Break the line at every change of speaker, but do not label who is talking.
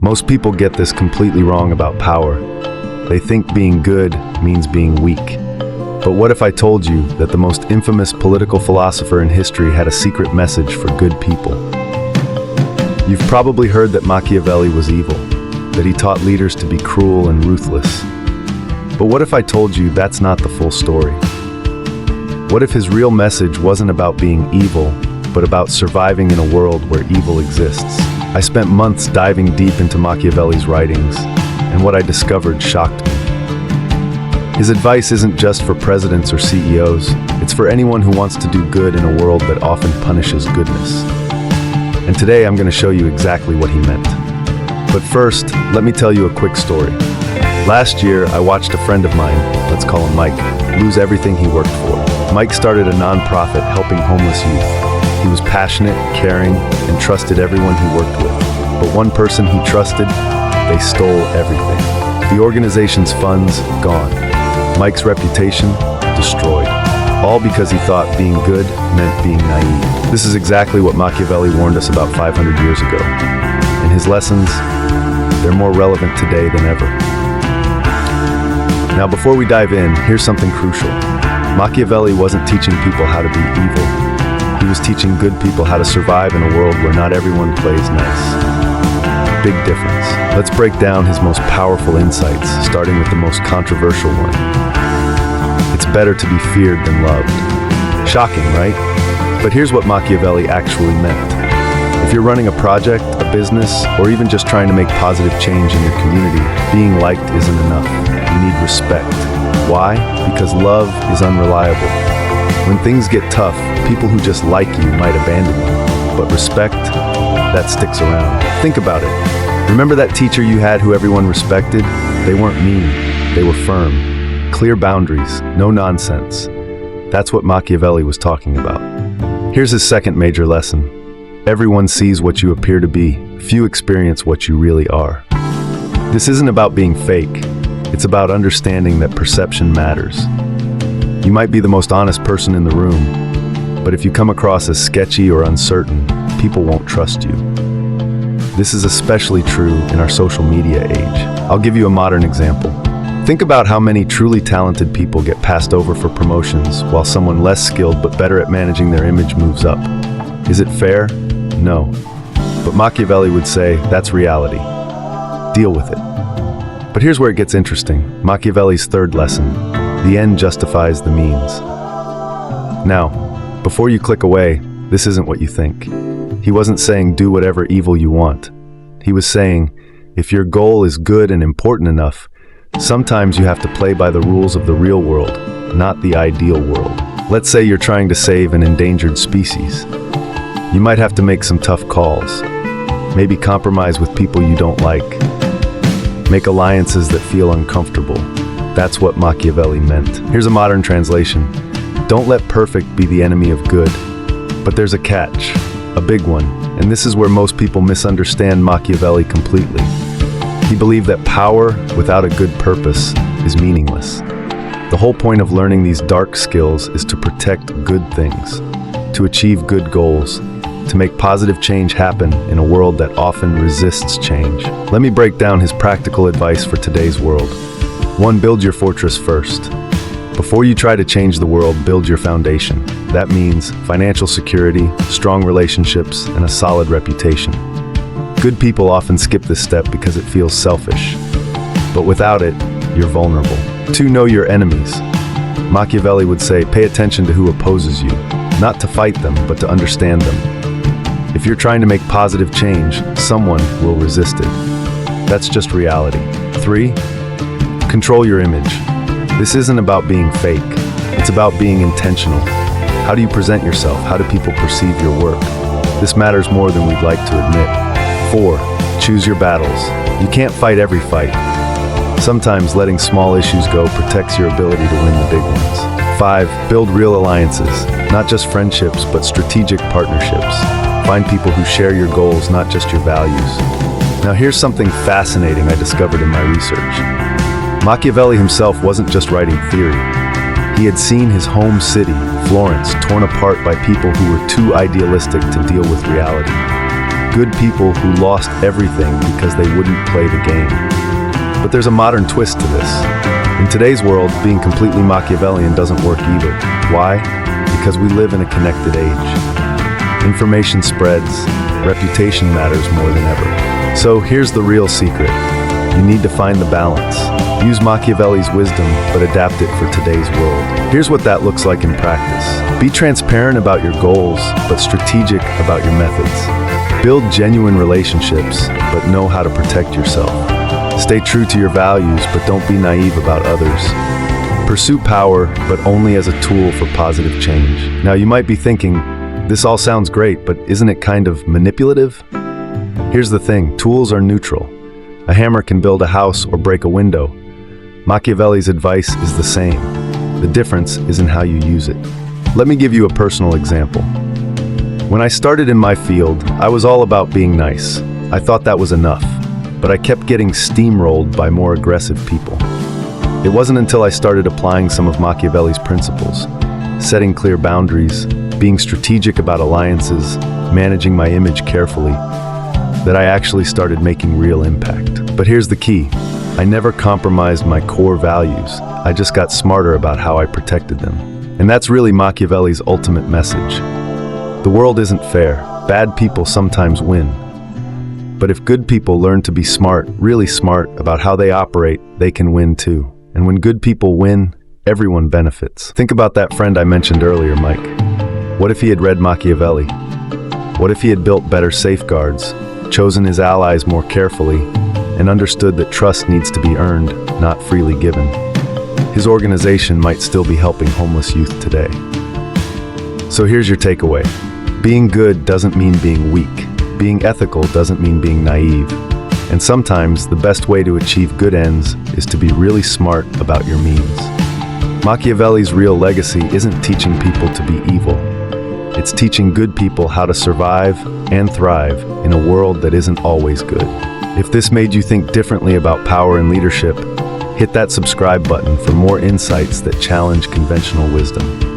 Most people get this completely wrong about power. They think being good means being weak. But what if I told you that the most infamous political philosopher in history had a secret message for good people? You've probably heard that Machiavelli was evil, that he taught leaders to be cruel and ruthless. But what if I told you that's not the full story? What if his real message wasn't about being evil, but about surviving in a world where evil exists? I spent months diving deep into Machiavelli's writings, and what I discovered shocked me. His advice isn't just for presidents or CEOs, it's for anyone who wants to do good in a world that often punishes goodness. And today I'm going to show you exactly what he meant. But first, let me tell you a quick story. Last year, I watched a friend of mine, let's call him Mike, lose everything he worked for. Mike started a nonprofit helping homeless youth. He was passionate, caring, and trusted everyone he worked with. But one person he trusted, they stole everything. The organization's funds, gone. Mike's reputation, destroyed. All because he thought being good meant being naive. This is exactly what Machiavelli warned us about 500 years ago. And his lessons, they're more relevant today than ever. Now, before we dive in, here's something crucial. Machiavelli wasn't teaching people how to be evil. He was teaching good people how to survive in a world where not everyone plays nice. Big difference. Let's break down his most powerful insights, starting with the most controversial one. It's better to be feared than loved. Shocking, right? But here's what Machiavelli actually meant. If you're running a project, a business, or even just trying to make positive change in your community, being liked isn't enough. You need respect. Why? Because love is unreliable. When things get tough, people who just like you might abandon you. But respect, that sticks around. Think about it. Remember that teacher you had who everyone respected? They weren't mean, they were firm. Clear boundaries, no nonsense. That's what Machiavelli was talking about. Here's his second major lesson. Everyone sees what you appear to be. Few experience what you really are. This isn't about being fake. It's about understanding that perception matters. You might be the most honest person in the room, but if you come across as sketchy or uncertain, people won't trust you. This is especially true in our social media age. I'll give you a modern example. Think about how many truly talented people get passed over for promotions while someone less skilled but better at managing their image moves up. Is it fair? No. But Machiavelli would say that's reality. Deal with it. But here's where it gets interesting. Machiavelli's third lesson. The end justifies the means. Now, before you click away, this isn't what you think. He wasn't saying do whatever evil you want. He was saying, if your goal is good and important enough, sometimes you have to play by the rules of the real world, not the ideal world. Let's say you're trying to save an endangered species. You might have to make some tough calls. Maybe compromise with people you don't like. Make alliances that feel uncomfortable. That's what Machiavelli meant. Here's a modern translation. Don't let perfect be the enemy of good. But there's a catch, a big one, and this is where most people misunderstand Machiavelli completely. He believed that power without a good purpose is meaningless. The whole point of learning these dark skills is to protect good things, to achieve good goals, to make positive change happen in a world that often resists change. Let me break down his practical advice for today's world. 1. Build your fortress first. Before you try to change the world, build your foundation. That means financial security, strong relationships, and a solid reputation. Good people often skip this step because it feels selfish. But without it, you're vulnerable. 2. Know your enemies. Machiavelli would say, pay attention to who opposes you, not to fight them, but to understand them. If you're trying to make positive change, someone will resist it. That's just reality. 3. Control your image. This isn't about being fake. It's about being intentional. How do you present yourself? How do people perceive your work? This matters more than we'd like to admit. 4. Choose your battles. You can't fight every fight. Sometimes letting small issues go protects your ability to win the big ones. 5. Build real alliances. Not just friendships, but strategic partnerships. Find people who share your goals, not just your values. Now here's something fascinating I discovered in my research. Machiavelli himself wasn't just writing theory. He had seen his home city, Florence, torn apart by people who were too idealistic to deal with reality. Good people who lost everything because they wouldn't play the game. But there's a modern twist to this. In today's world, being completely Machiavellian doesn't work either. Why? Because we live in a connected age. Information spreads, reputation matters more than ever. So here's the real secret. You need to find the balance. Use Machiavelli's wisdom, but adapt it for today's world. Here's what that looks like in practice. Be transparent about your goals, but strategic about your methods. Build genuine relationships, but know how to protect yourself. Stay true to your values, but don't be naive about others. Pursue power, but only as a tool for positive change. Now, you might be thinking, this all sounds great, but isn't it kind of manipulative? Here's the thing, tools are neutral. A hammer can build a house or break a window. Machiavelli's advice is the same. The difference is in how you use it. Let me give you a personal example. When I started in my field, I was all about being nice. I thought that was enough, but I kept getting steamrolled by more aggressive people. It wasn't until I started applying some of Machiavelli's principles, setting clear boundaries, being strategic about alliances, managing my image carefully, that I actually started making real impact. But here's the key. I never compromised my core values. I just got smarter about how I protected them. And that's really Machiavelli's ultimate message. The world isn't fair. Bad people sometimes win. But if good people learn to be smart, really smart, about how they operate, they can win too. And when good people win, everyone benefits. Think about that friend I mentioned earlier, Mike. What if he had read Machiavelli? What if he had built better safeguards, chosen his allies more carefully, and understood that trust needs to be earned, not freely given? His organization might still be helping homeless youth today. So here's your takeaway. Being good doesn't mean being weak. Being ethical doesn't mean being naive. And sometimes the best way to achieve good ends is to be really smart about your means. Machiavelli's real legacy isn't teaching people to be evil. It's teaching good people how to survive and thrive in a world that isn't always good. If this made you think differently about power and leadership, hit that subscribe button for more insights that challenge conventional wisdom.